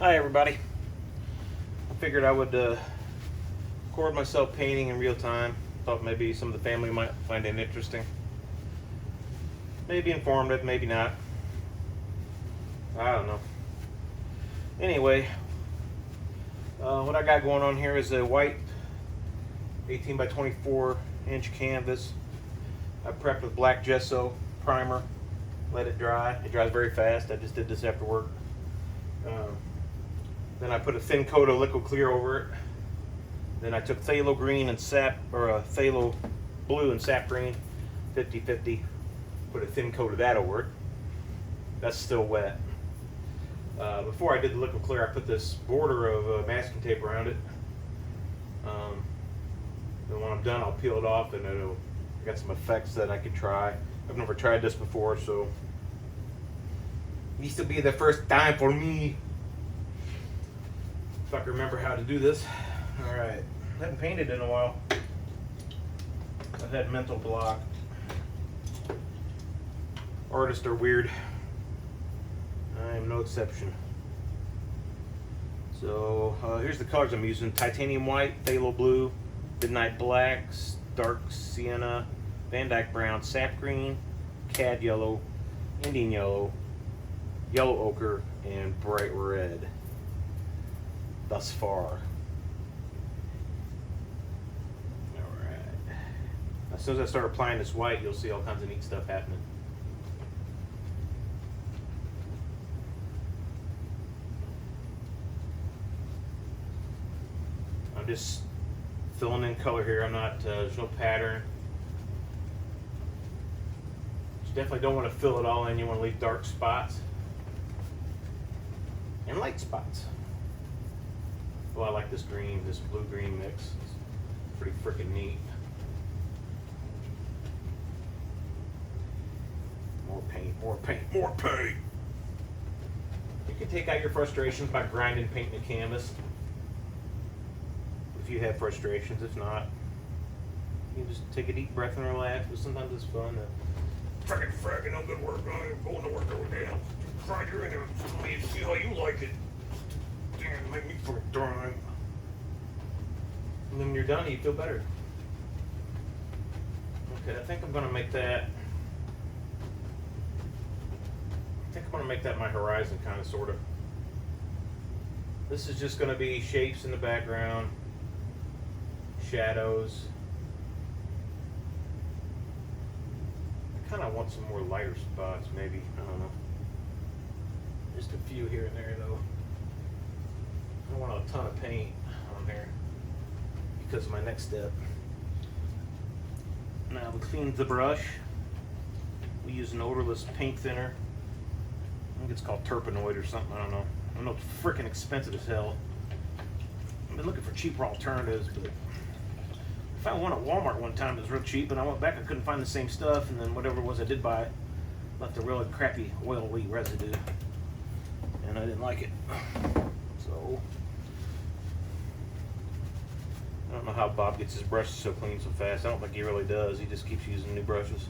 Hi everybody. I figured I would record myself painting in real time. Thought maybe some of the family might find it interesting. Maybe informative, maybe not. I don't know. Anyway, what I got going on here is a white 18 by 24 inch canvas. I prepped with black gesso primer, let it dry. It dries very fast. I just did this after work. Then I put a thin coat of liquid clear over it. Then I took phthalo green and sap, or phthalo blue and sap green, 50-50. Put a thin coat of that over it. That's still wet. Before I did the liquid clear, I put this border of masking tape around it. And when I'm done, I'll peel it off, and I got some effects that I could try. I've never tried this before, so needs to be the first time for me. If I can remember how to do this. All right, I haven't painted in a while. I've had mental block. Artists are weird. I am no exception. So here's the colors I'm using: titanium white, phthalo blue, midnight black, dark sienna, Van Dyke brown, sap green, cad yellow, Indian yellow, yellow ochre, and bright red. Thus far. Alright. As soon as I start applying this white, you'll see all kinds of neat stuff happening. I'm just filling in color here. I'm not, there's no pattern. You definitely don't want to fill it all in. You want to leave dark spots and light spots. Well, I like this green, this blue-green mix. It's pretty freaking neat. More paint, more paint, more paint. You can take out your frustrations by grinding paint in the canvas. If you have frustrations, if not, you can just take a deep breath and relax. But sometimes it's fun to frickin' no good work. I'm going to work every day. Try your in there, see how you like it. Damn, make me fucking dry. And then when you're done, you feel better. Okay, I think I'm gonna make that. My horizon, kind of, sort of. This is just gonna be shapes in the background, shadows. I kind of want some more lighter spots, maybe. I don't know. Just a few here and there, though. I don't want a ton of paint on there because of my next step. Now we cleaned the brush. We use an odorless paint thinner. I think it's called Terpenoid or something. I don't know. I know it's freaking expensive as hell. I've been looking for cheaper alternatives, but I found one at Walmart one time that was real cheap, and I went back, I couldn't find the same stuff, and then whatever it was I did buy left a really crappy oily residue, and I didn't like it. So I don't know how Bob gets his brushes so clean so fast. I don't think he really does. He just keeps using new brushes.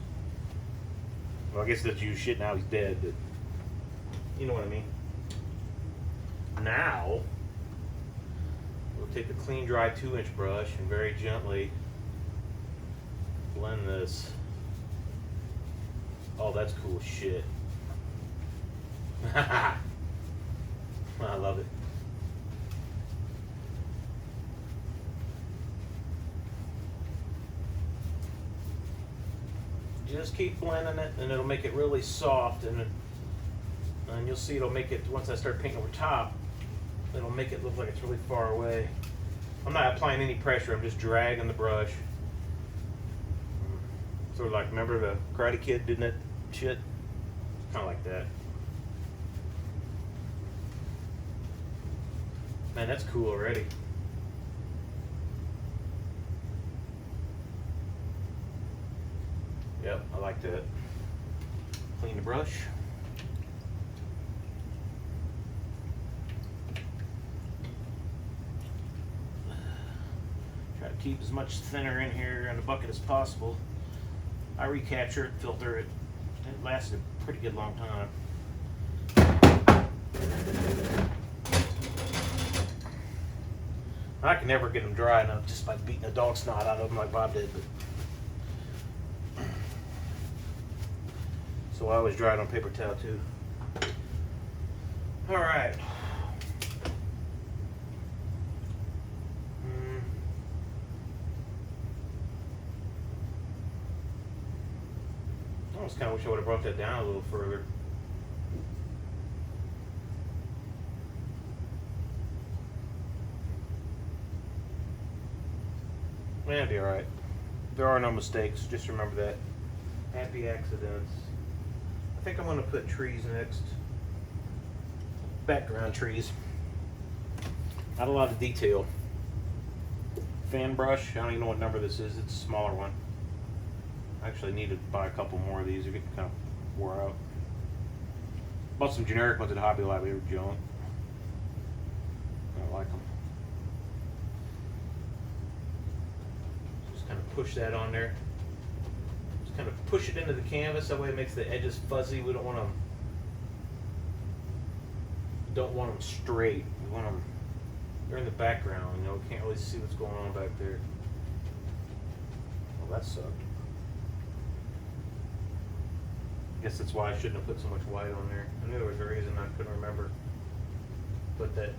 Well, I guess he doesn't use shit now, he's dead, but you know what I mean. Now we'll take a clean, dry 2-inch brush and very gently blend this. Oh, that's cool shit. I love it. Just keep blending it, and it'll make it really soft, and you'll see it'll make it, once I start painting over top, it'll make it look like it's really far away. I'm not applying any pressure, I'm just dragging the brush. Sort of like, remember the Karate Kid doing that shit? Kind of like that. Man, that's cool already. Yep, I like that. Clean the brush. Try to keep as much thinner in here in the bucket as possible. I recapture it, filter it. It lasted a pretty good long time. I can never get them dry enough just by beating a dog snot out of them like Bob did. But so I always dry it on paper towel too. All right. I almost kind of wish I would have brought that down a little further. Yeah, it'll be alright. There are no mistakes, just remember that. Happy accidents. I think I'm going to put trees next. Background trees. Not a lot of detail. Fan brush, I don't even know what number this is, it's a smaller one. I actually need to buy a couple more of these, they're getting kind of wore out. Bought some generic ones at Hobby Lobby, they were junk. I don't like them. Just kind of push that on there. Just kind of push it into the canvas, that way it makes the edges fuzzy. We don't want them straight. We want them, they're in the background, you know, we can't really see what's going on back there. Well, that sucked. I guess that's why I shouldn't have put so much white on there. I knew there was a reason, I couldn't remember. But that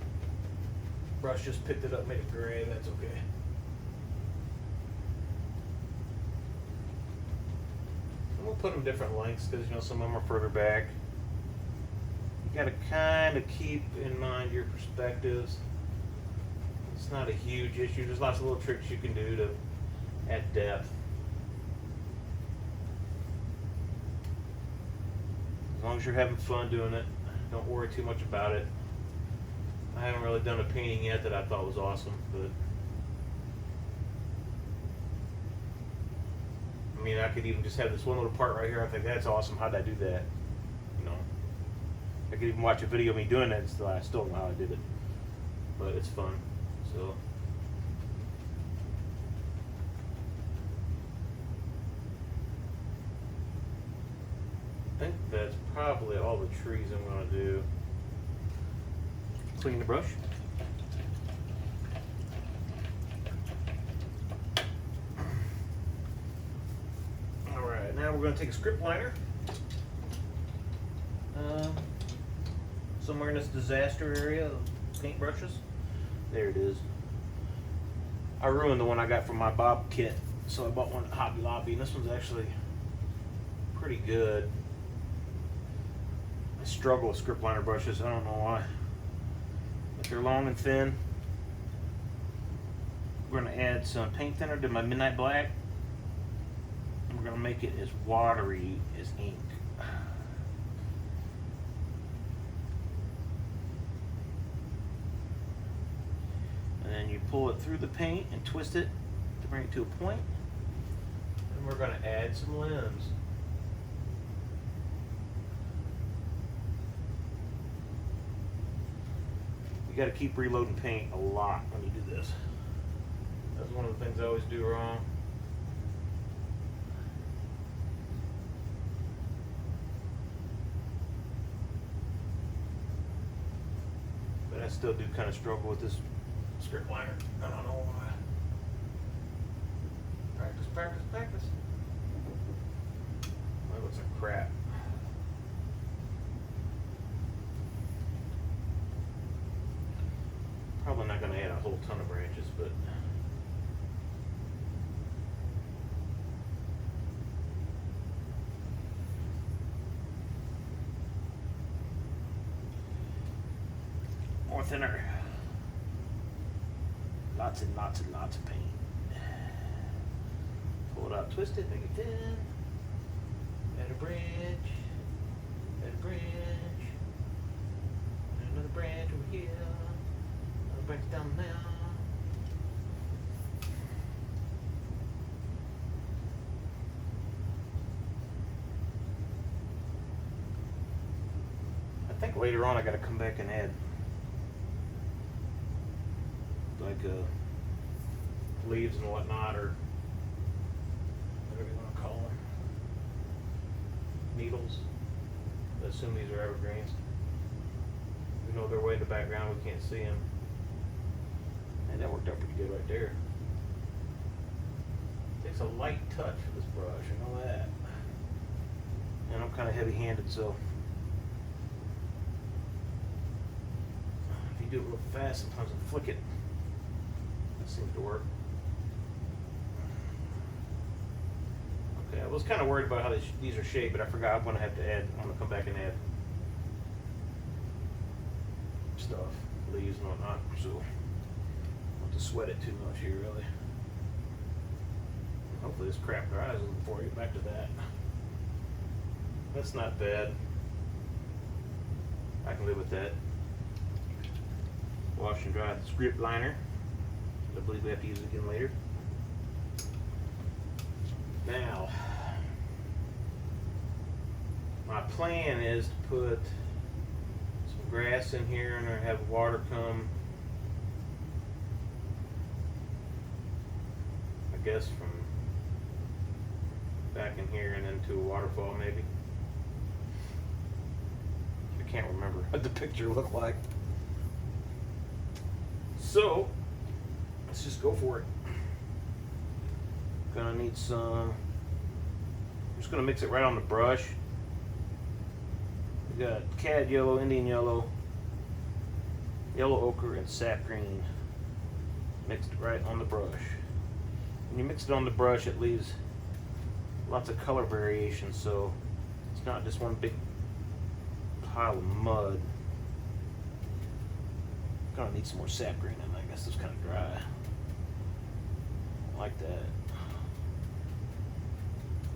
brush just picked it up, made it gray, that's okay. And we'll put them different lengths because, you know, some of them are further back. You gotta kind of keep in mind your perspectives. It's not a huge issue. There's lots of little tricks you can do to add depth. As long as you're having fun doing it, don't worry too much about it. I haven't really done a painting yet that I thought was awesome, but I mean, I could even just have this one little part right here. I think that's awesome. How'd I do that? You know, I could even watch a video of me doing that and still, I still don't know how I did it, but it's fun. So. I think that's probably all the trees I'm going to do. Clean the brush. Alright, now we're going to take a script liner. Somewhere in this disaster area of paintbrushes. There it is. I ruined the one I got from my Bob kit, so I bought one at Hobby Lobby, and this one's actually pretty good. I struggle with script liner brushes, I don't know why. But they're long and thin. We're going to add some paint thinner to my Midnight Black. And we're going to make it as watery as ink. And then you pull it through the paint and twist it to bring it to a point. And we're going to add some limbs. You got to keep reloading paint a lot when you do this. That's one of the things I always do wrong. But I still do kind of struggle with this script liner. I don't know why. Practice, practice, practice. That looks like crap. Probably not going to add a whole ton of branches, but more thinner. Lots and lots and lots of paint. Pull it out, twist it, make it thin. Add a branch. Add a branch. Add another branch over here. Break it down now. I think later on I got to come back and add like leaves and whatnot, or whatever you want to call them. Needles. I assume these are evergreens. We know they're way in the background, we can't see them. And that worked worked out pretty good right there. Takes a light touch for this brush, I know that. And I'm kind of heavy-handed, so if you do it real fast, sometimes I flick it. That seems to work. Okay, I was kind of worried about how these are shaped, but I forgot I'm going to have to add, I'm going to come back and add stuff, leaves and whatnot, so I don't have to sweat it too much here, really. Hopefully this crap dries before I get back to that. That's not bad. I can live with that. Wash and dry the script liner. I believe we have to use it again later. Now, my plan is to put some grass in here and I have water come, I guess, from back in here and into a waterfall maybe. I can't remember what the picture looked like. So, let's just go for it. Gonna need some, I'm just gonna mix it right on the brush. We got cad yellow, Indian yellow, yellow ochre, and sap green. Mixed right on the brush. When you mix it on the brush, it leaves lots of color variation, so it's not just one big pile of mud. Gonna need some more sap green in. I guess it's kind of dry. I like that.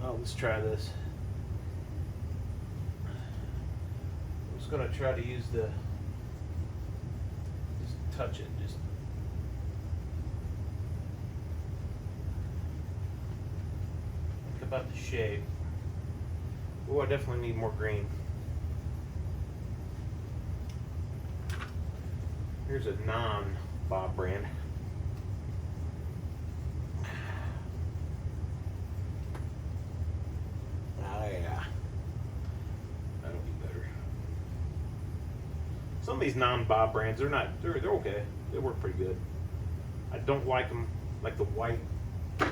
Oh, let's try this. I'm just gonna try to use the, just touch it, just. Think about the shape. Oh, I definitely need more green. Here's a non-Bob brand. Oh yeah, that'll be better. Some of these non-Bob brands, they're okay. They work pretty good. I don't like them, like the white. I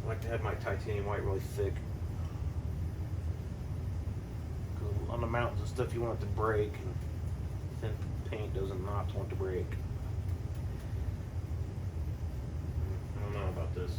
like to have my titanium white really thick. 'Cause on the mountains and stuff, you want it to break, and thin paint doesn't not want to break. I don't know about this.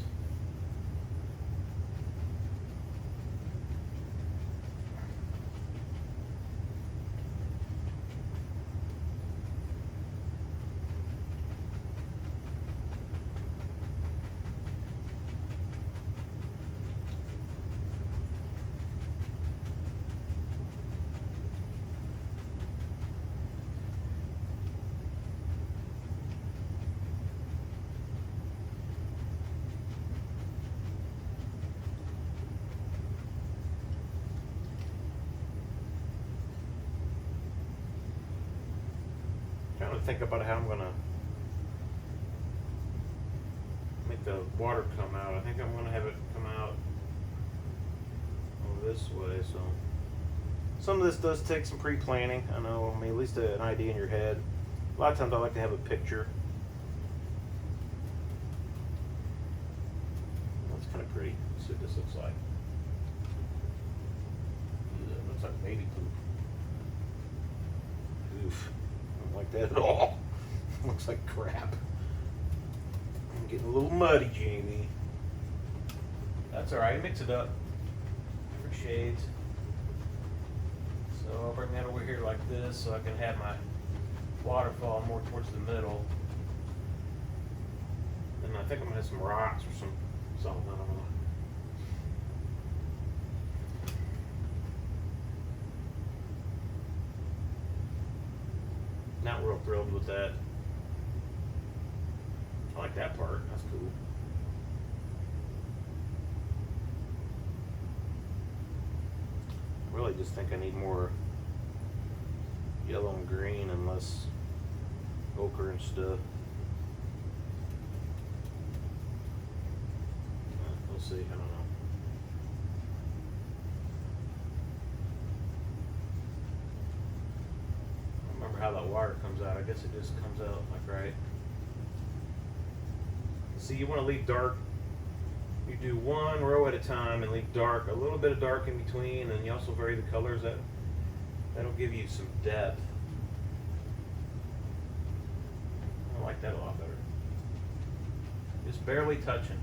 Trying to think about how I'm gonna make the water come out. I think I'm gonna have it come out this way. So some of this does take some pre-planning. I know. I mean, at least an idea in your head. A lot of times I like to have a picture. That's kind of pretty. Let's see what this looks like. It looks like baby poop. Oof. Like that at all. Looks like crap. I'm getting a little muddy, Jamie. That's alright, mix it up. Different shades. So I'll bring that over here like this so I can have my waterfall more towards the middle. And I think I'm gonna have some rocks or something, I don't know. Not real thrilled with that. I like that part. That's cool. I really just think I need more yellow and green and less ochre and stuff. We'll see. I don't know. How that water comes out. I guess it just comes out like right. See, you want to leave dark. You do one row at a time and leave dark, a little bit of dark in between, and you also vary the colors. That'll give you some depth. I like that a lot better. Just barely touching.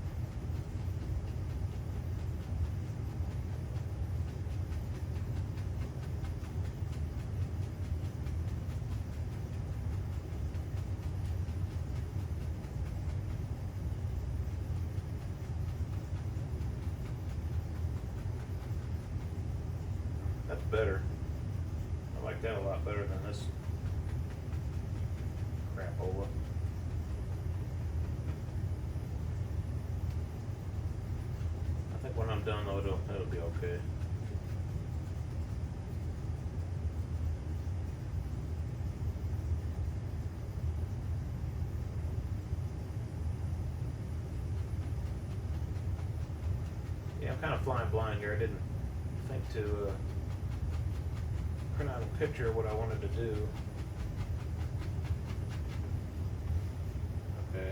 That's better. I like that a lot better than this crapola. I think when I'm done though, it'll be okay. Yeah, I'm kind of flying blind here. I didn't think to print out a picture of what I wanted to do. Okay.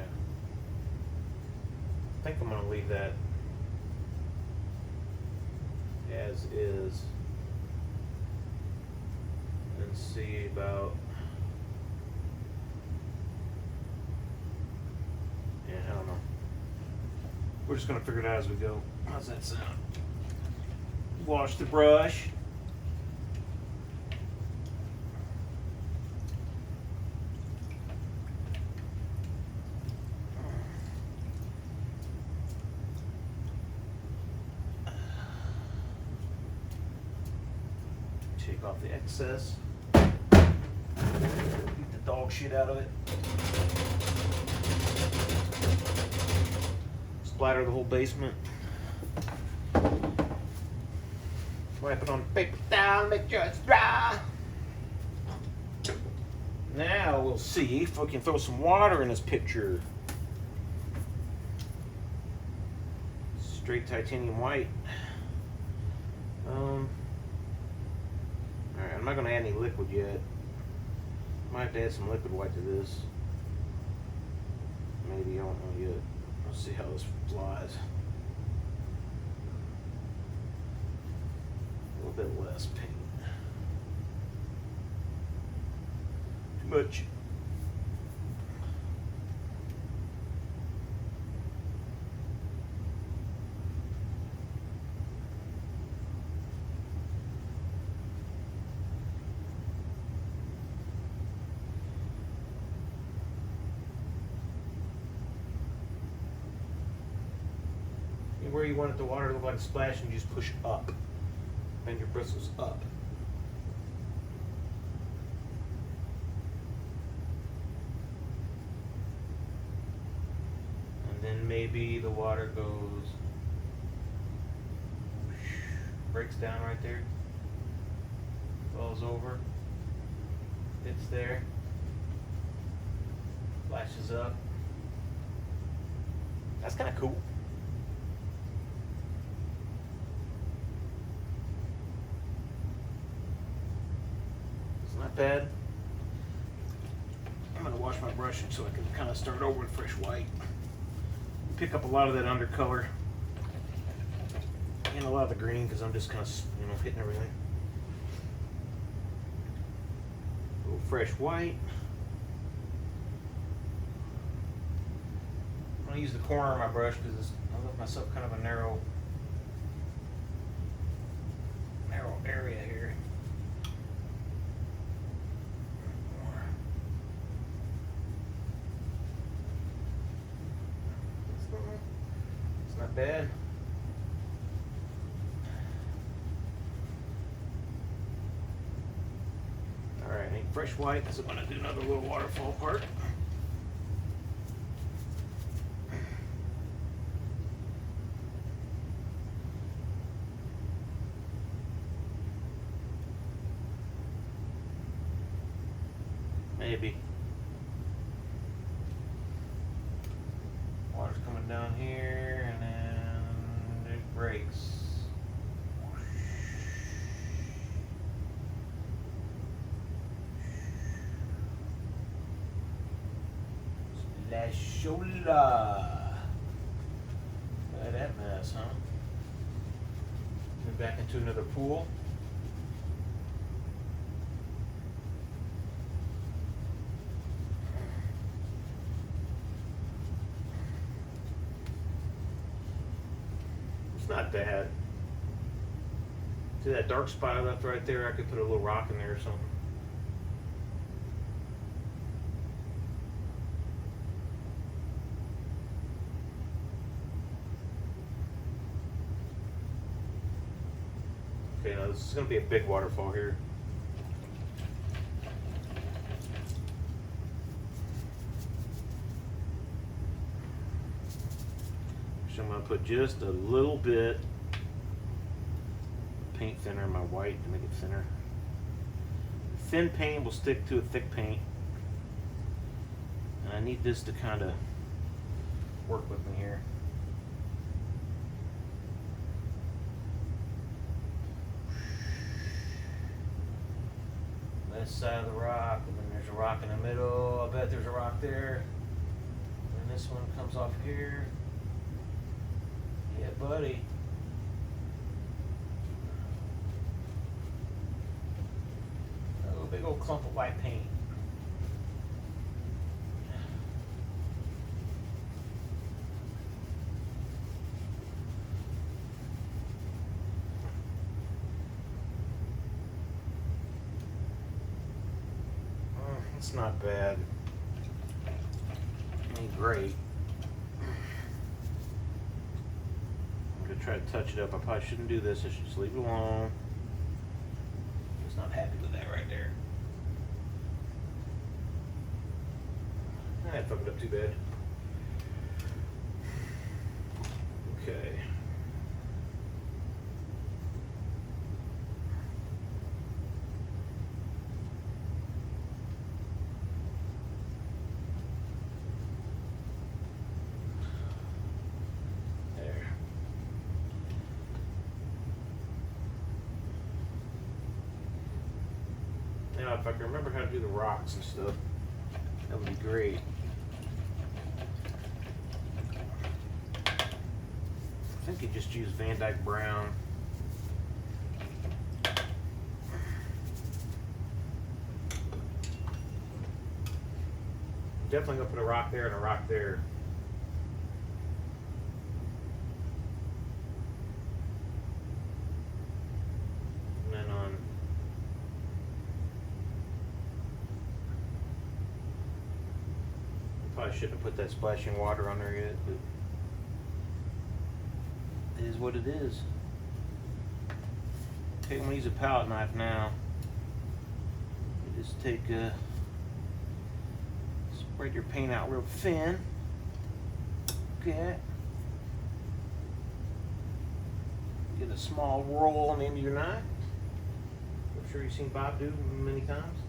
I think I'm going to leave that as is and see about, yeah, I don't know. We're just going to figure it out as we go. How's that sound? Wash the brush. Take off the excess. Get the dog shit out of it. Splatter the whole basement. Wipe it on the paper towel, make sure it's dry. Now we'll see if we can throw some water in this picture. Straight titanium white. Alright, I'm not going to add any liquid yet. Might have to add some liquid white to this. Maybe, I don't know yet. Let's see how this flies. A little bit less paint. Too much. Where you want it, the water to look like a splash, and you just push up. Bend your bristles up. And then maybe the water goes, breaks down right there, falls over, hits there, flashes up. That's kind of cool. Not bad. I'm going to wash my brush so I can kind of start over with fresh white. Pick up a lot of that undercolor and a lot of the green because I'm just kind of, hitting everything. A little fresh white. I'm going to use the corner of my brush because I left myself kind of a narrow area here. Not bad. Alright, I need fresh white because I'm going to do another little waterfall part. Maybe. Water's coming down here and then it breaks. Splashola. Look at that mess, huh? Move back into another pool. It's not bad. See that dark spot I left right there? I could put a little rock in there or something. Okay, now this is going to be a big waterfall here. So I'm going to put just a little bit of paint thinner in my white to make it thinner. Thin paint will stick to a thick paint. And I need this to kind of work with me here. This side of the rock, and then there's a rock in the middle. I bet there's a rock there. And this one comes off here. Yeah, buddy. Oh, big old clump of white paint. It's not bad. Ain't great. I'm gonna try to touch it up. I probably shouldn't do this. I should just leave it alone. Just not happy with that right there. I didn't fuck it up too bad. Okay. Now, if I can remember how to do the rocks and stuff, that would be great. I think you just use Van Dyke Brown. Definitely gonna put a rock there and a rock there. And then on probably shouldn't have put that splashing water on there yet, but it is what it is. Okay, I'm gonna use a palette knife now. You just take spread your paint out real thin. Okay. Get a small roll on the end of your knife. I'm sure you've seen Bob do many times.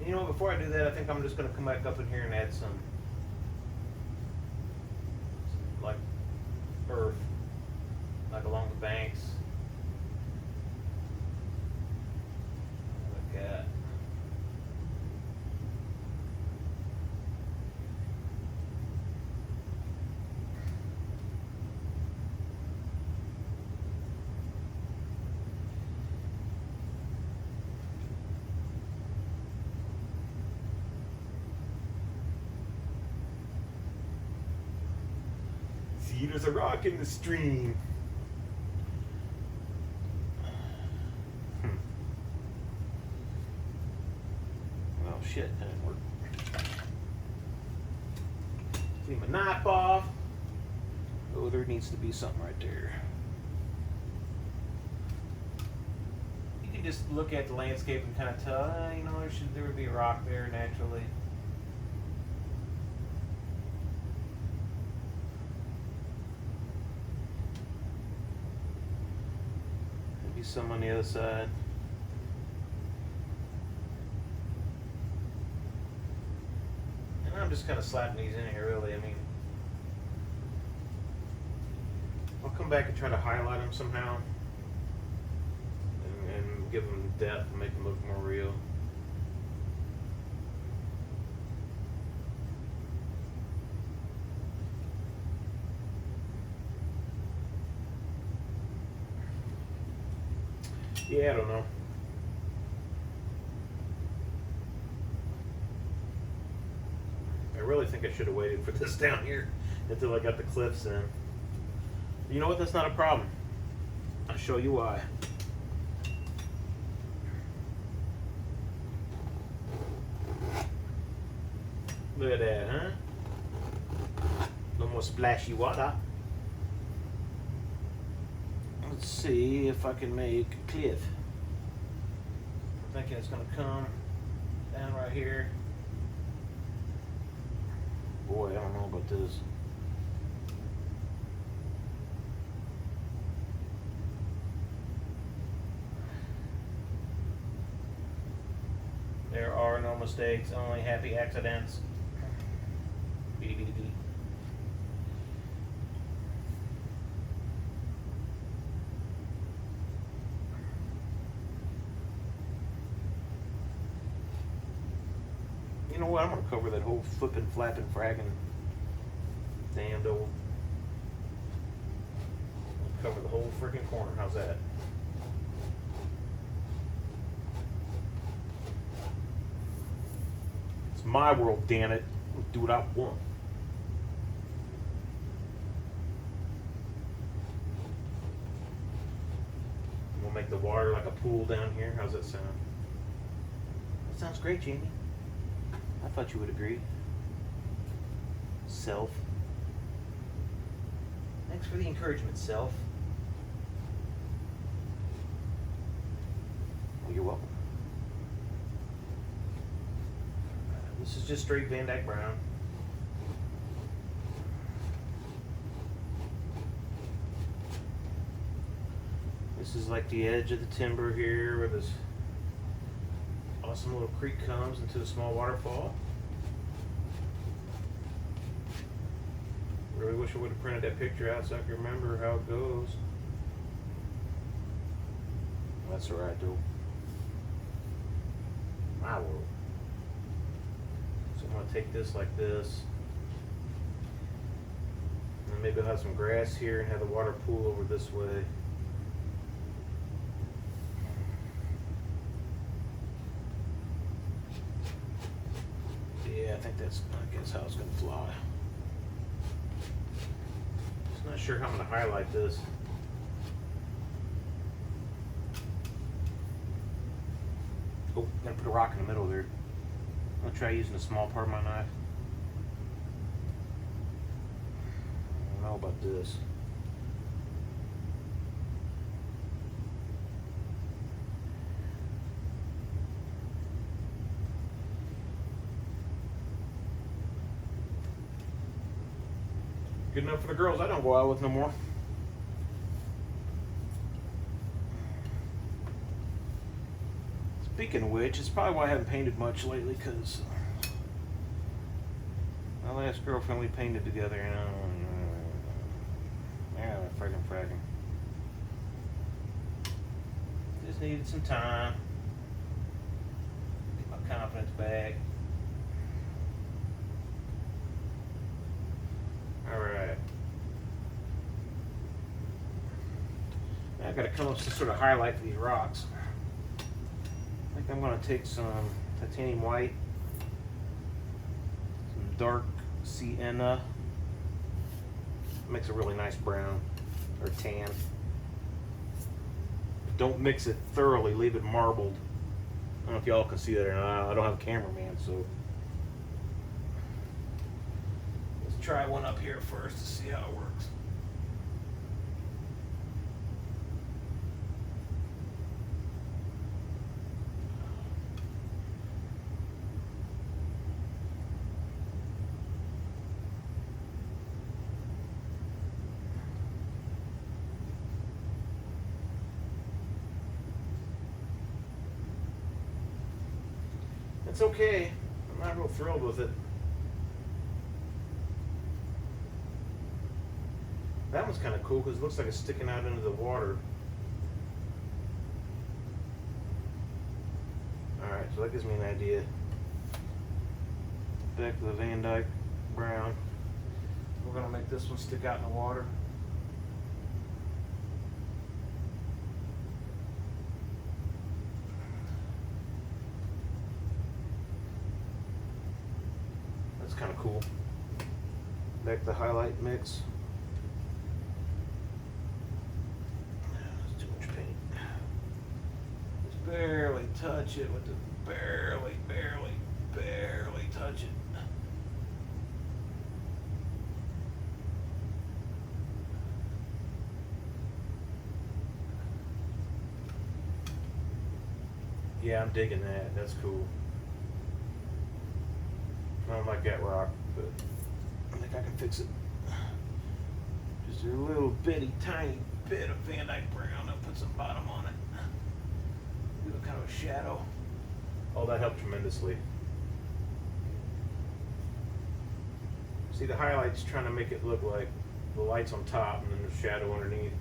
You know, before I do that, I think I'm just going to come back up in here and add some like earth, like along the banks. Like that. See, there's a rock in the stream. Well, shit, that didn't work. Clean my knife off. Oh, there needs to be something right there. You can just look at the landscape and kind of tell, you know, there would be a rock there naturally. Some on the other side. And I'm just kind of slapping these in here, really. I mean, I'll come back and try to highlight them somehow and give them depth and make them look more real. Yeah, I don't know. I really think I should have waited for this down here until I got the cliffs in. You know what? That's not a problem. I'll show you why. Look at that, huh? No more splashy water. Let's see if I can make a cliff. I'm thinking it's gonna come down right here. Boy, I don't know about this. There are no mistakes, only happy accidents. Beady, beady, beady. You know what? I'm gonna cover that whole flippin', flappin', fragging, damned old. I'll cover the whole freaking corner. How's that? It's my world, damn it. I'll do what I want. We'll make the water like a pool down here. How's that sound? That sounds great, Jamie. I thought you would agree. Self. Thanks for the encouragement, Self. Well, you're welcome. This is just straight Van Dyke brown. This is like the edge of the timber here where this awesome little creek comes into a small waterfall. Really wish I would have printed that picture out so I could remember how it goes. That's alright though. My world. So I'm going to take this like this. And then maybe I'll have some grass here and have the water pool over this way. Yeah, I think that's, I guess, how it's going to fly. Just not sure how I'm going to highlight this. Oh, gotta put a rock in the middle there. I'll try using a small part of my knife. I don't know about this. Good enough for the girls I don't go out with no more. Speaking of which, it's probably why I haven't painted much lately, because my last girlfriend we painted together, you know. Yeah, fragging. Just needed some time. Get my confidence back. Alright. Now I gotta come up with some sort of highlight for these rocks. I think I'm going to take some titanium white, some dark sienna, makes a really nice brown or tan. Don't mix it thoroughly, leave it marbled. I don't know if y'all can see that or not. I don't have a cameraman, so let's try one up here first to see how it works. It's okay. I'm not real thrilled with it. That one's kind of cool because it looks like it's sticking out into the water. Alright, so that gives me an idea. Back to the Van Dyke brown. We're going to make this one stick out in the water. kind of cool. Back the highlight mix. That's too much paint. Just barely touch it with the barely touch it. Yeah, I'm digging that. That's cool. I don't like that rock, but I think I can fix it. Just a little bitty, tiny bit of Van Dyke brown. I'll put some bottom on it. Do a kind of a shadow. Oh, that helped tremendously. See, the highlight's trying to make it look like the light's on top and then there's shadow underneath.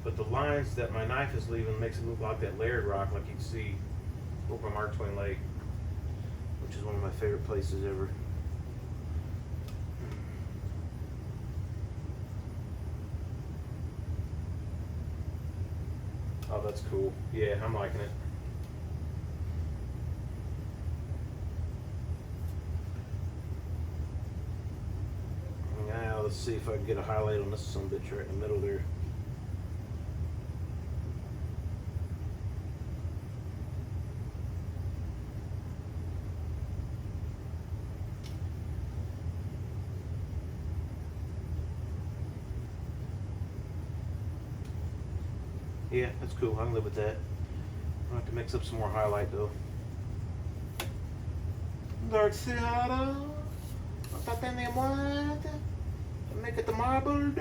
But the lines that my knife is leaving makes it look like that layered rock like you'd see over Mark Twain Lake, which is one of my favorite places ever. Oh, that's cool. Yeah, I'm liking it. Now let's see if I can get a highlight on this some bitch right in the middle there. Yeah, that's cool. I can live with that. I'll have to mix up some more highlight though. Darciado, ¿está teniendo muerte? Make it the marbled.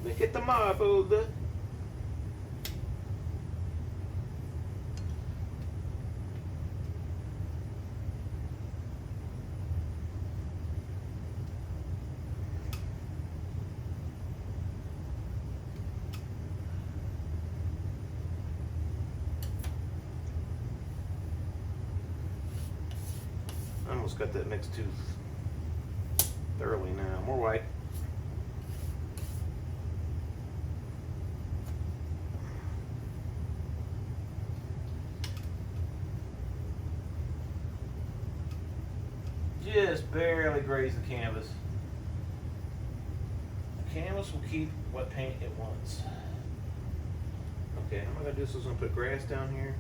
Make it the marbled. I almost got that mixed too thoroughly now. More white. Just barely graze the canvas. The canvas will keep what paint it wants. Okay, I'm gonna do this is I'm gonna put grass down here.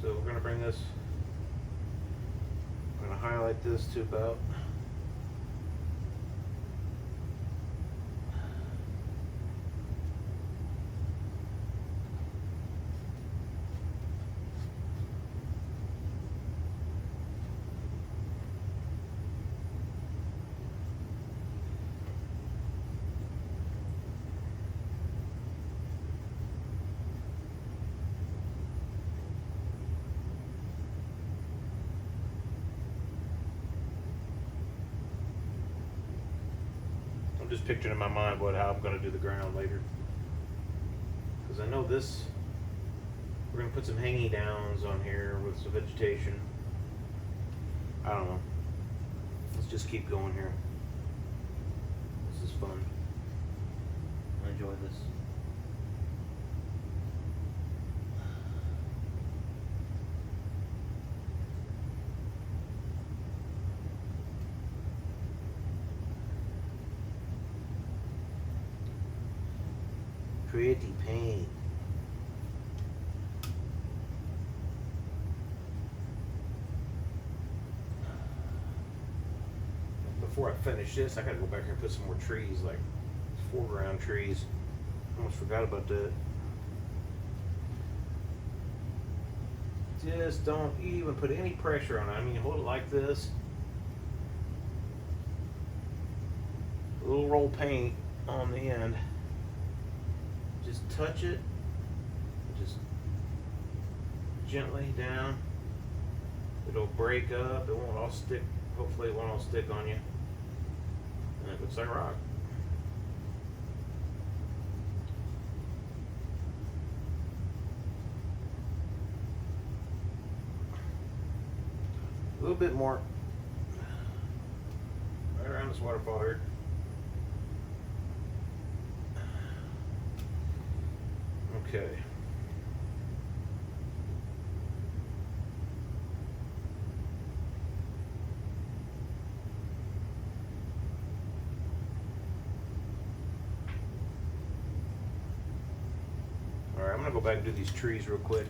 So we're gonna bring this, I'm gonna highlight this to about just picturing in my mind how I'm going to do the ground later. Because I know this, we're going to put some hanging downs on here with some vegetation. I don't know. Let's just keep going here. This is fun. I enjoy this. Pretty paint. Before I finish this, I gotta go back here and put some more trees, like foreground trees. Almost forgot about that. Just don't even put any pressure on it. I mean, hold it like this. A little roll paint on the end. Just touch it, just gently down. It'll break up, it won't all stick, hopefully it won't all stick on you. And it looks like rock. A little bit more, right around this waterfall here. Okay. I'm gonna go back and do these trees real quick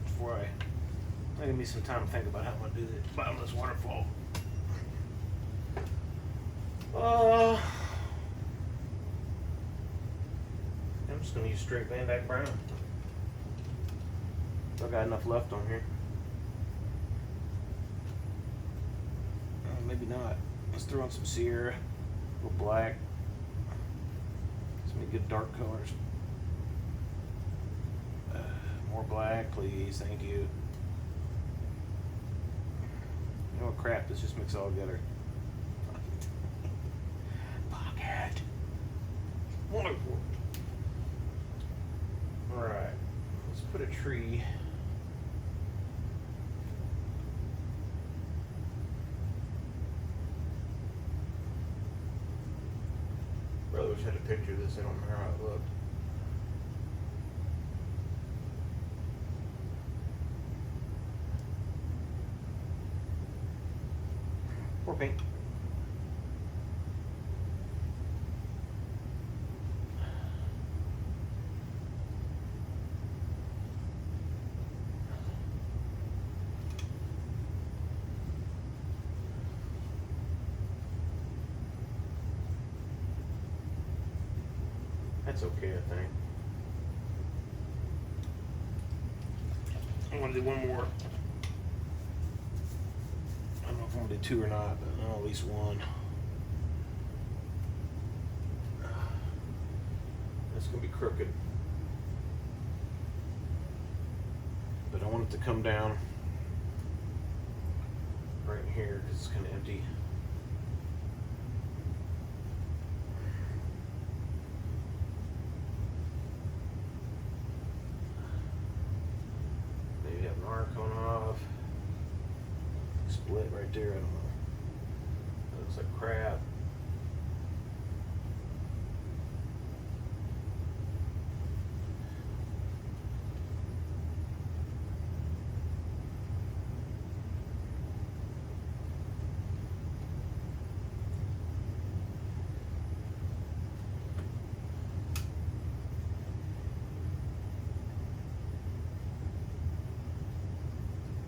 before I give me some time to think about how I'm gonna do the bottomless waterfall. I'm just gonna use straight Van Dyke brown. I've got enough left on here. Maybe not. Let's throw in some Sierra, a little black. Some good dark colors. More black, please. Thank you. You know what, crap, let's just mix it all together. Pocket. Wonderful. Alright, let's put a tree. Brother wish I had a picture of this, I don't remember how it looked. Or paint. That's okay, I think. I want to do one more. I don't know if I'm going to do two or not, but no, at least one. It's going to be crooked. But I want it to come down right in here because it's kind of empty. Maybe have an arc on off. Split right there, I don't know. That looks like crap.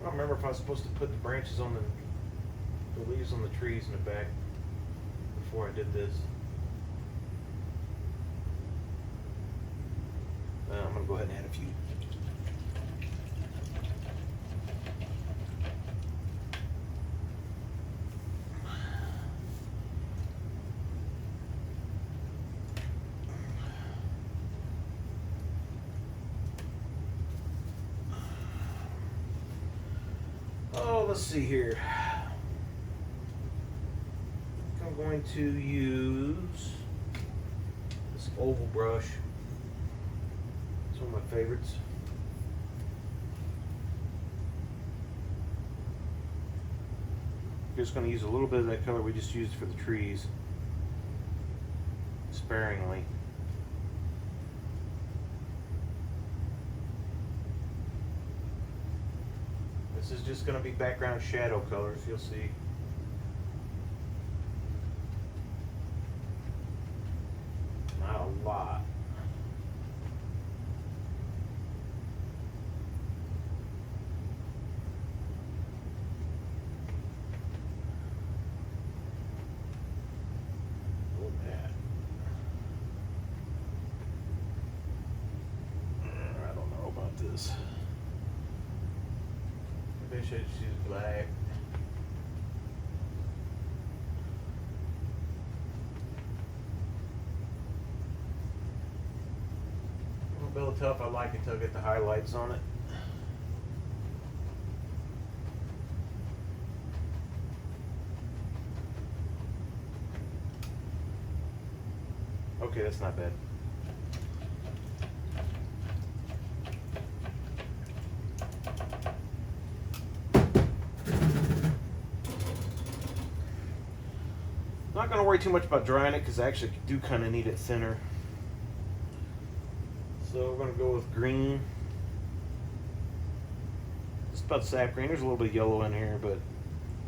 I don't remember if I was supposed to put the branches on the leaves on the trees in the back before I did this. I'm gonna go ahead and add a few. Oh, let's see here. I'm going to use this oval brush. It's one of my favorites. Just going to use a little bit of that color we just used for the trees, sparingly. This is just going to be background shadow colors, you'll see. Not a lot. Look at that. I don't know about this. Maybe I should just use black. Build it tough. I like it till I get the highlights on it. Okay, that's not bad. Not going to worry too much about drying it because I actually do kind of need it thinner. So we're going to go with green. It's about sap green. There's a little bit of yellow in here, but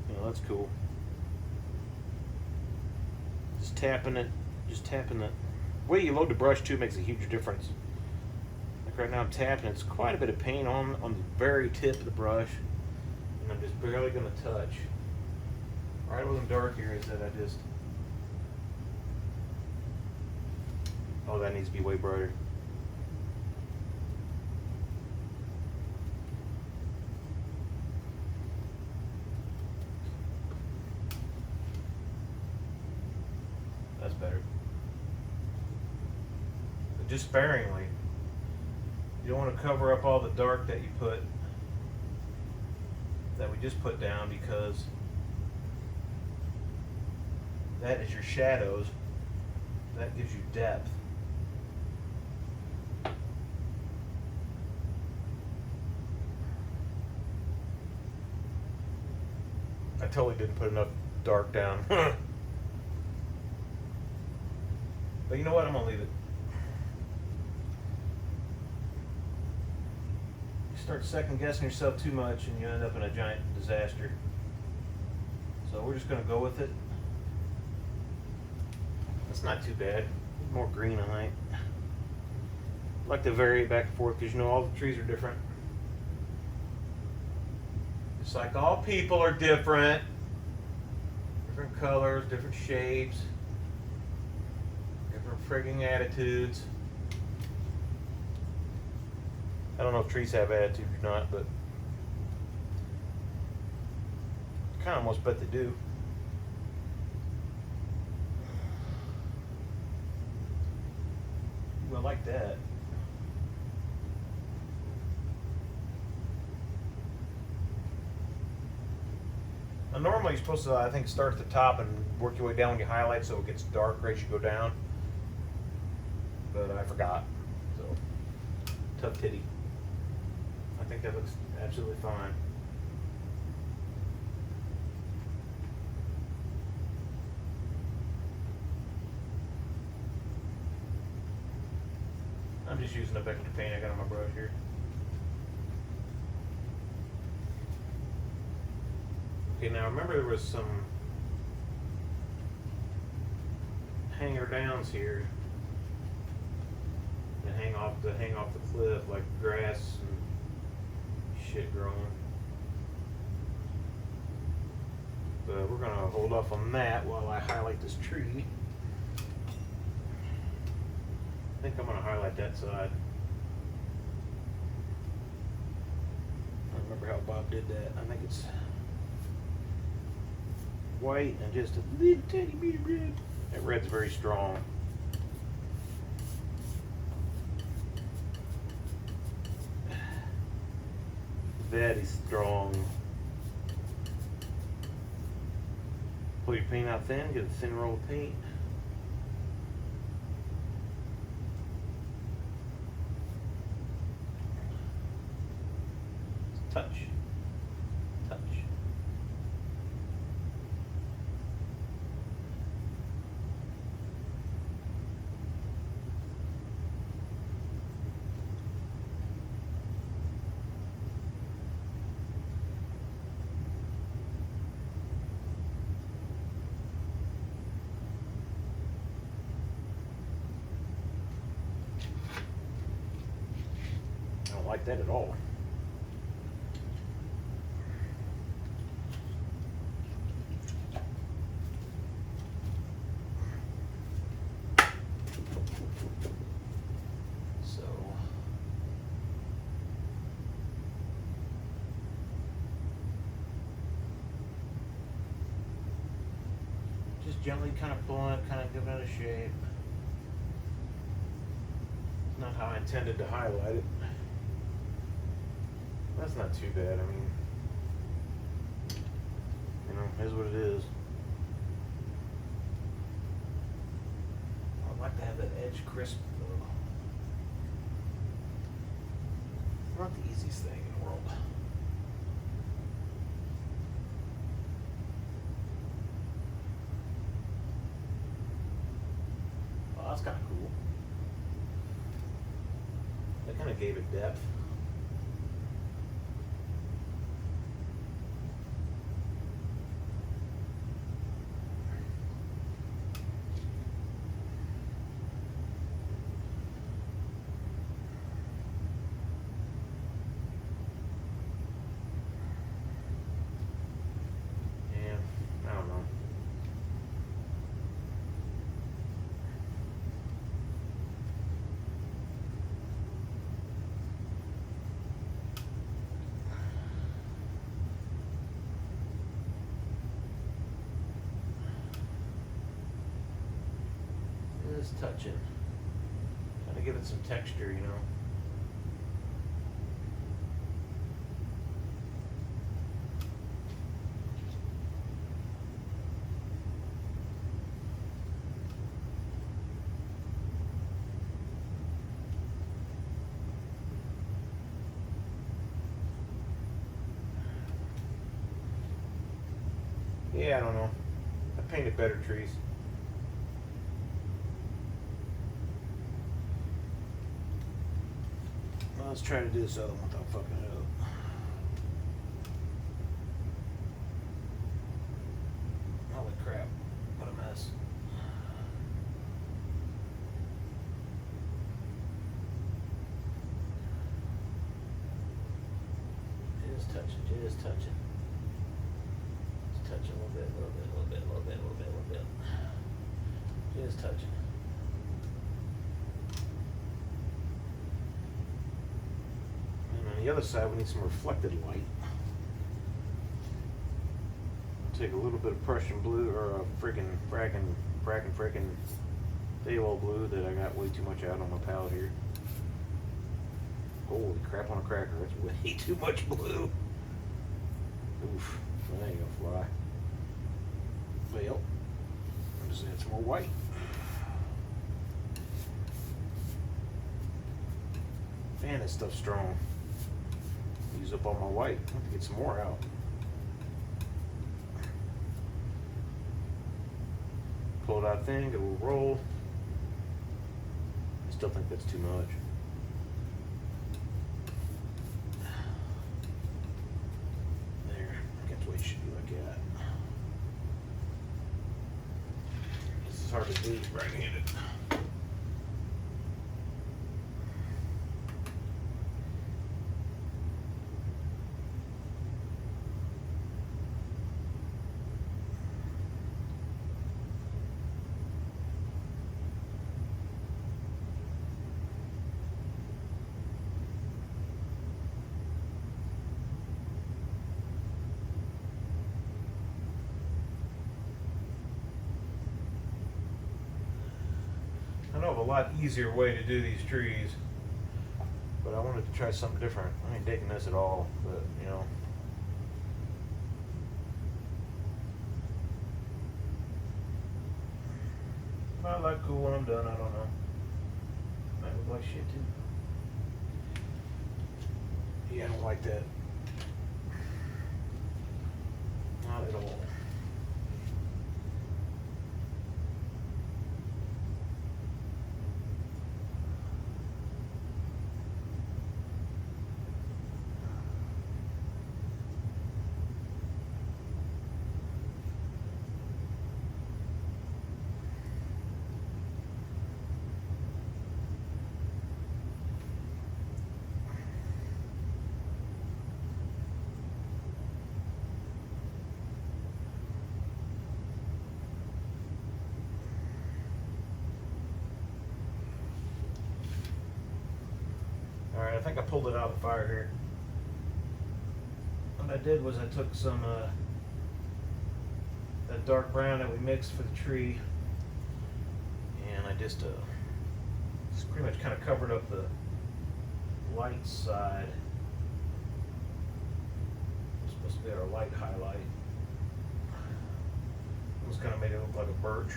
you know, that's cool. Just tapping it. The way you load the brush too makes a huge difference. Like right now I'm tapping, it's quite a bit of paint on the very tip of the brush, and I'm just barely going to touch. Right with them dark areas that I just, oh, that needs to be way brighter. That's better. But just sparingly. You don't want to cover up all the dark that we just put down, because that is your shadows. That gives you depth. I totally didn't put enough dark down. But you know what? I'm gonna leave it. You start second guessing yourself too much and you end up in a giant disaster. So we're just gonna go with it. That's not too bad. More green, I like. I like to vary it back and forth because you know all the trees are different. Just like all people are different. Different colors, different shapes, different frigging attitudes. I don't know if trees have attitude or not, but I kind of almost bet they do. Ooh, I like that. Now normally you're supposed to, I think, start at the top and work your way down when you highlight so it gets darker as you go down. But I forgot. So, tough titty. I think that looks absolutely fine. I'm just using up extra paint I got on my brush here. Okay, now remember there was some hanger downs here that hang off the cliff, like grass and shit growing. But we're gonna hold off on that while I highlight this tree. I think I'm gonna highlight that side. I don't remember how Bob did that. I think it's white and just a little tiny bit of red. That red's very strong. Very strong. Pull your paint out thin, get a thin roll of paint. Touch. Touch. I don't like that at all. Just gently kind of pulling it, kind of giving it a shape. Not how I intended to highlight it. That's not too bad. I mean, you know, it is what it is. I'd like to have that edge crisp though. Not the easiest thing in the world. Oh, that's kind of cool. That kind of gave it depth. Just touching. Trying to give it some texture, you know. Yeah, I don't know. I painted better trees. Well, let's try to do this other one without fucking it up. Holy crap. What a mess. Just touching, just touching. Touch a little bit, a little bit, a little bit, a little bit, a little bit, a little bit. Just touching. And on the other side, we need some reflected light. Take a little bit of Prussian blue, or a friggin' Daywall blue that I got way too much out on my palette here. Holy crap on a cracker, that's way too much blue. Oof, that ain't gonna fly. Well, I'll just add some more white. Man, this stuff's strong. Use up all my white. I have to get some more out. Pull it out thin, get a little roll. I still think that's too much. There, that's what you should do like that. This is hard to do right-handed. I know of a lot easier way to do these trees, but I wanted to try something different. I ain't digging this at all, but you know. Might look cool when I'm done, I don't know. Might look like shit too. Yeah, I don't like that. Not at all. Alright, I think I pulled it out of the fire here. What I did was I took some that dark brown that we mixed for the tree, and I just pretty much kind of covered up the light side. It's supposed to be our light highlight. Almost kind of made it look like a birch.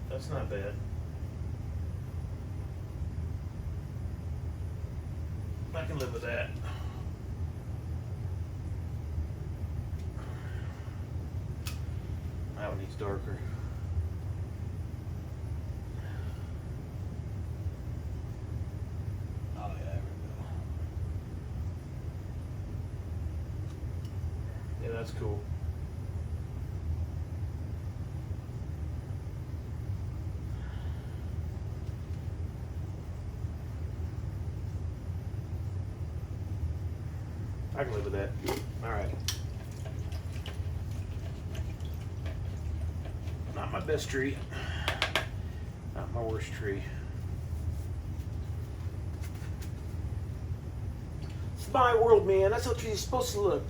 That's not bad. I can live with that. That one needs darker. Oh yeah, there we go. Yeah, that's cool. I can live with that. All right. Not my best tree. Not my worst tree. It's my world, man. That's how trees are supposed to look.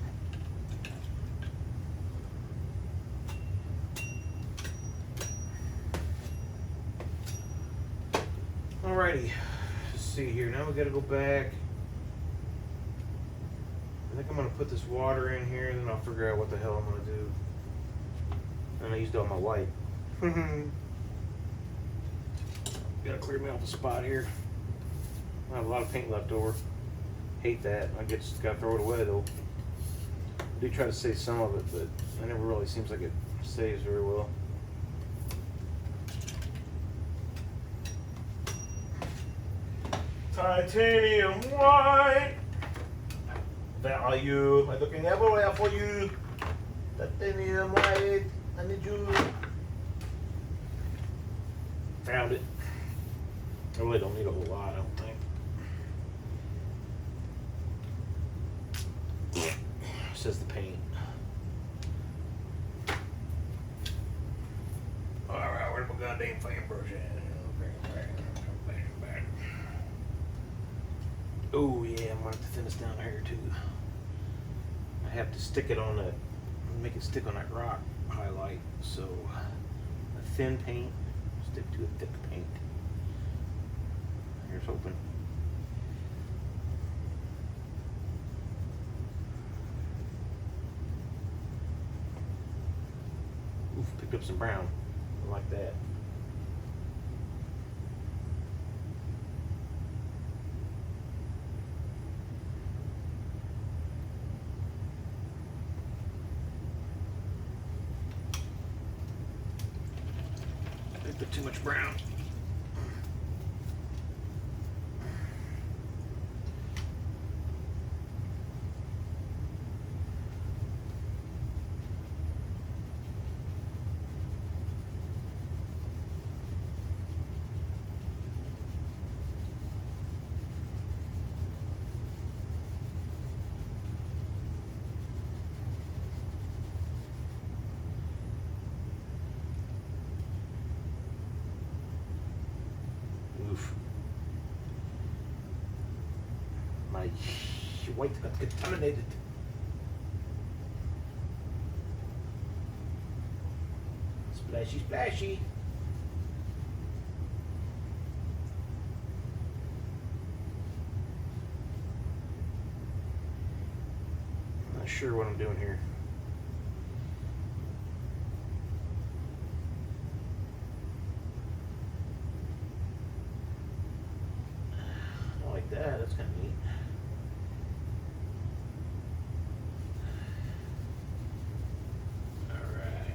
Alrighty, let's see here. Now we gotta go back. I think I'm gonna put this water in here, and then I'll figure out what the hell I'm gonna do. And I used all my white. Gotta clear me off the spot here. I have a lot of paint left over. Hate that. I just gotta throw it away though. I do try to save some of it, but it never really seems like it saves very well. Titanium white. Value. I'm looking everywhere for you. Titanium white. I need you. Found it. I really don't need a whole lot, I don't think. Says the paint. Alright, where's my goddamn paintbrush at? Oh yeah, I'm gonna have to thin this down here too. I have to stick it on that, make it stick on that rock highlight. So a thin paint, stick to a thick paint. Here's hoping. Oof, picked up some brown. I like that. Picked up too much brown. Oof. My white got contaminated. Splashy, splashy. Not sure what I'm doing here. That. That's kind of neat. All right.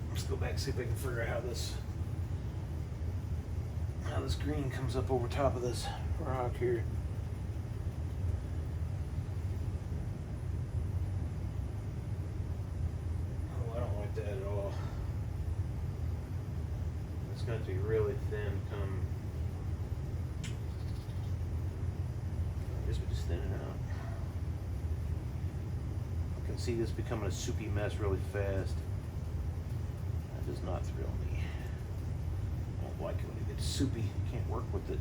Let's go back and see if I can figure out how this green comes up over top of this rock here. Oh, I don't like that at all. It's going to be really thin come. I guess we just thin it out. I can see this becoming a soupy mess really fast. That does not thrill me. I don't like it when it gets soupy. You can't work with it.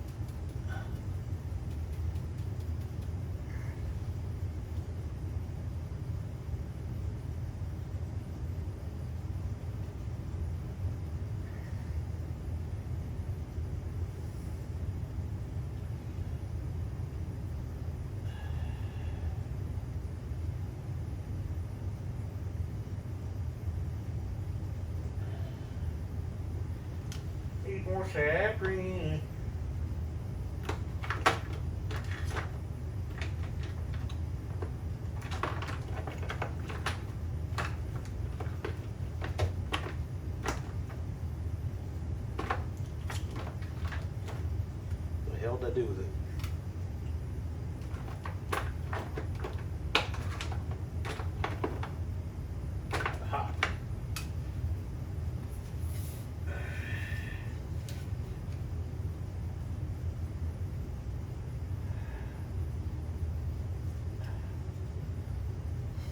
More sap green. What the hell did I do with it?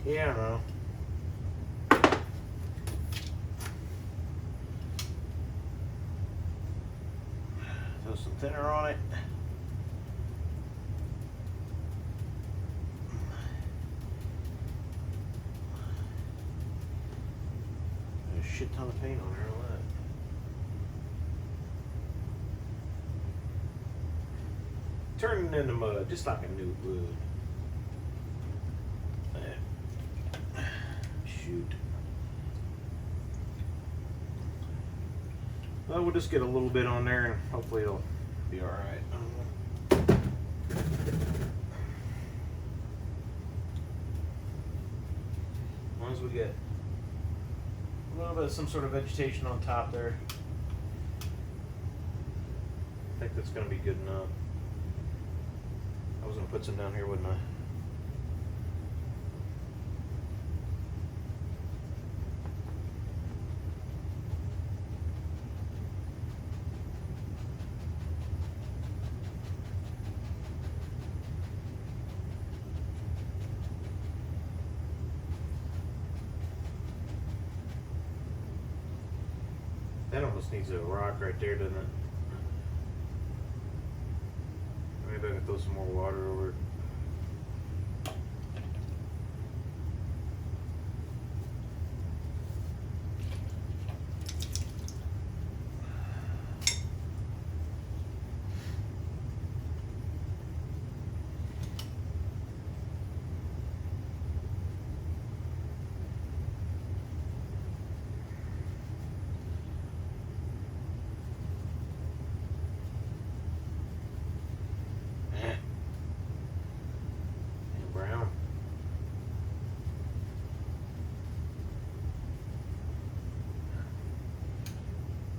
Yeah, I know. Throw some thinner on it. There's a shit ton of paint on there. Look at that. Turning into mud, just like a new wood. Shoot. Well, we'll just get a little bit on there and hopefully it'll be alright. As long as we get a little bit of some sort of vegetation on top there, I think that's going to be good enough. I was going to put some down here, wouldn't I? That almost needs a rock right there, doesn't it? Maybe I can throw some more water over it.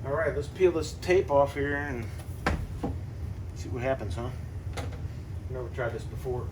Alright, let's peel this tape off here and see what happens, huh? Never tried this before.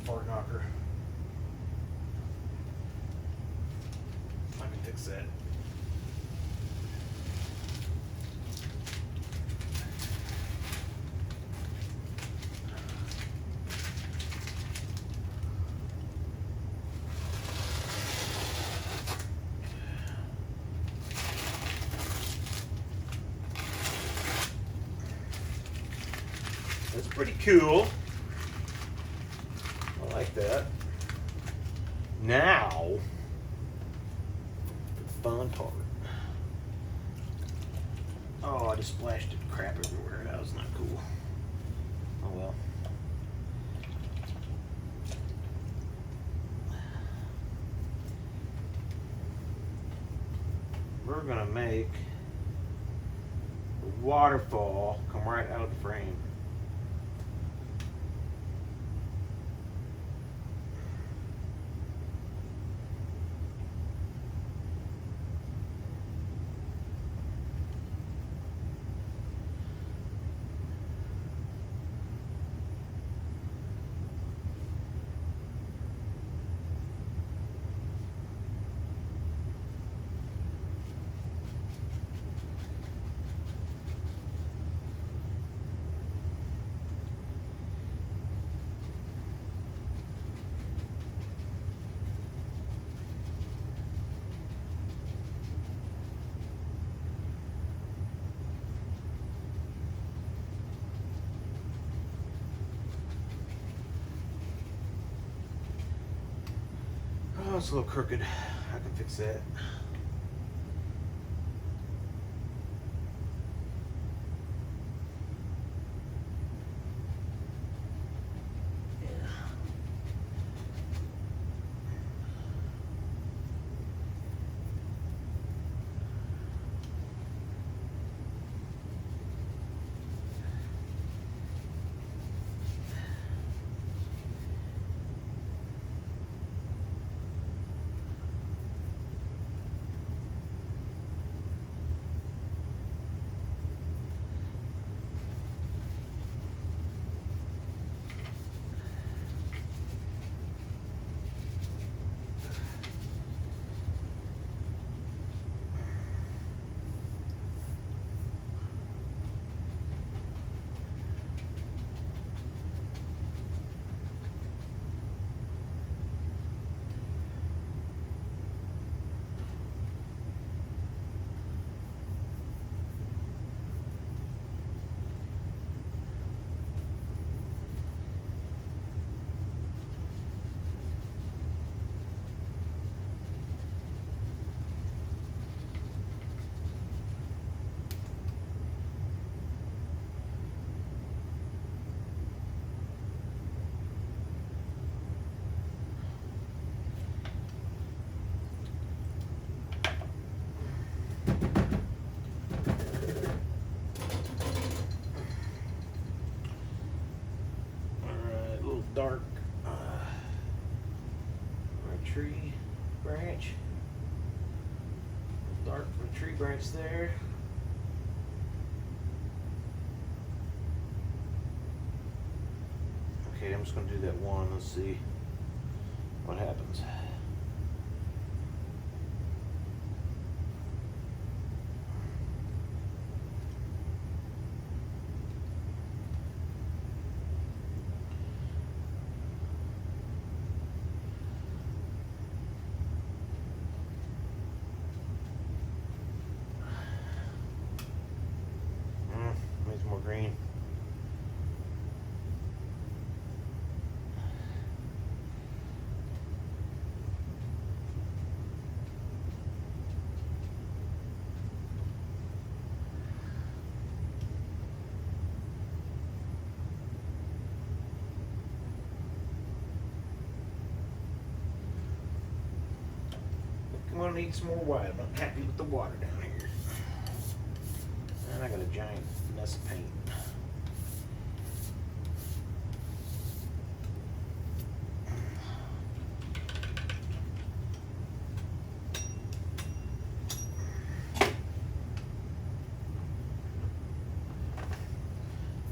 Fart knocker. I can fix that. That's pretty cool. I like that. Now, the fun part. Oh, I just splashed it crap everywhere. That was not cool. Oh well. We're gonna make the waterfall come right out of the frame. Oh, it's a little crooked. I can fix that. tree branch. Dark from the tree branch there. Okay, I'm just going to do that one. Let's see what happens. Needs more green. I'm gonna need some more white. I'm not happy with the water down here. And I got a giant mess of paint.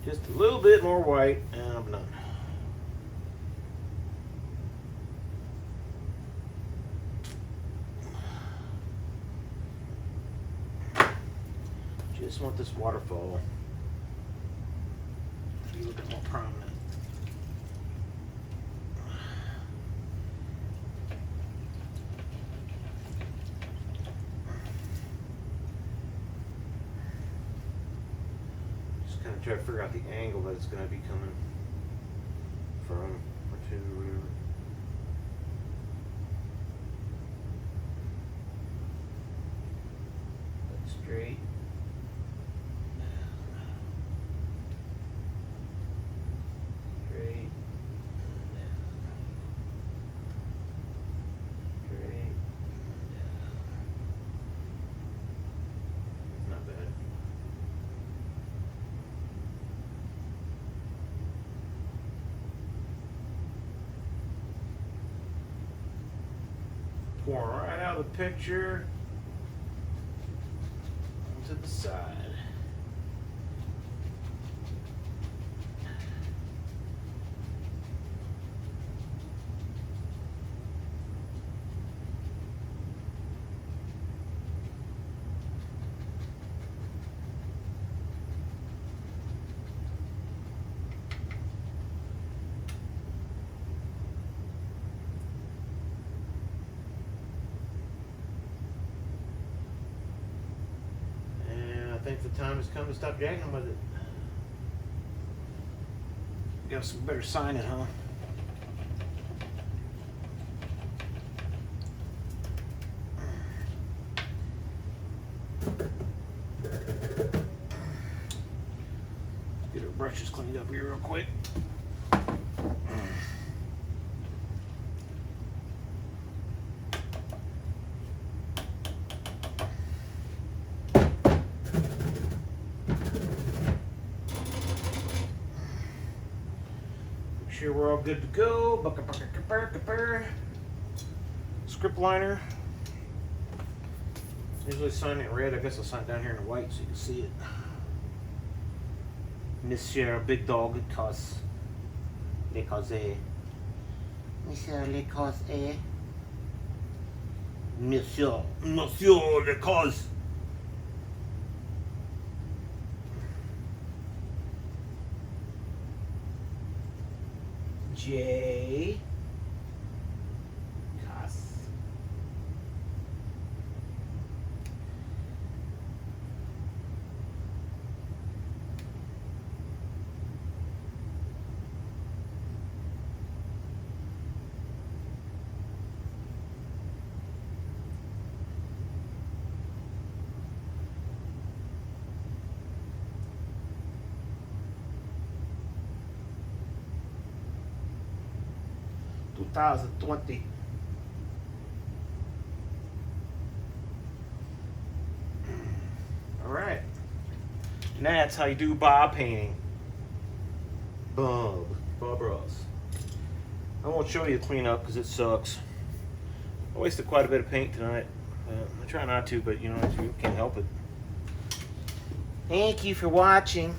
Just a little bit more white and I'm done. Just want this waterfall to be a little bit more prominent. Just kind of try to figure out the angle that it's going to be coming from or to. That's straight. Going right out of the picture onto the side. I think the time has come to stop jacking with it. Got some better signing, huh? Get our brushes cleaned up here real quick. Sure we're all good to go. Script liner. Usually sign it in red. I guess I'll sign it down here in the white so you can see it. Monsieur Big Dog Cos Les Causes. Monsieur Les Causes. Monsieur Les Causes. J. Cos. $2020. All right. And that's how you do Bob painting. Bob Ross. I won't show you the cleanup because it sucks. I wasted quite a bit of paint tonight. I try not to, but you know, you can't help it. Thank you for watching.